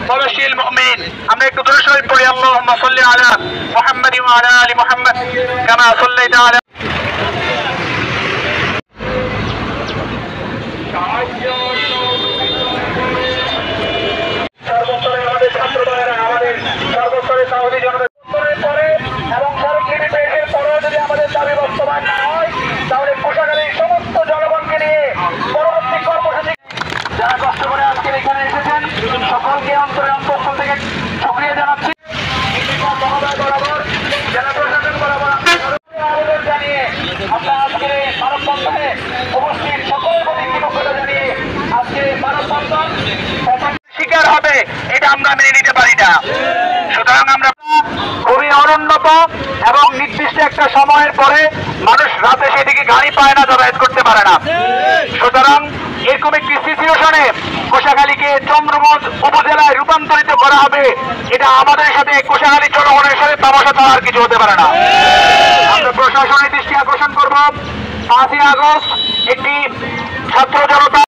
পরশীল মুমিন আমরা একটু দরুদ শরীফ পড়ি। আল্লাহুম্মা সাল্লি আলা মুহাম্মাদ ওয়া আলা আলি মুহাম্মাদ কামা সাল্লাইতা আলা সর্বস্তরে আমাদের ছাত্র ভাইয়েরা, আমাদের সর্বস্তরে সাহসী জনতা পরে এবং সরকারি দেশের পরেও যদি আমাদের দাবি বাস্তবায়ন না হয়, তাহলে কোষাগারের সমস্ত জনগণকে নিয়ে পরবর্তী কর্মসূচি যারা কষ্ট করে আজকে এখানে এসেছেন সকলকে অন্তরে অন্তঃস্থল থেকে শুকরিয়া জানাচ্ছি। বরাবর জেলা প্রশাসন বরাবর আবেদন জানিয়ে আমরা আজকের মানববন্ধনে উপস্থিত সকলের প্রতি কৃতজ্ঞতা জানিয়ে আজকে মানববন্ধন শিকার হবে এটা আমরা মেনে নিতে পারি না। সুতরাং আমরা খুবই অনুন্নত এবং নির্দিষ্ট একটা সময়ের পরে মানুষ রাতে সেদিকে গাড়ি পায় না, যাতায়াত করতে পারে না। সুতরাং এরকম একটি সিচুয়েশনে কোষাখালীকে চন্দ্রগঞ্জ উপজেলায় রূপান্তরিত করা হবে, এটা আমাদের সাথে কোষাখালী জনগণের সাথে তামাশা ছাড়া আর কিছু হতে পারে না। আমরা প্রশাসনের দৃষ্টি আকর্ষণ করব 5ই আগস্ট একটি ছাত্র জনতা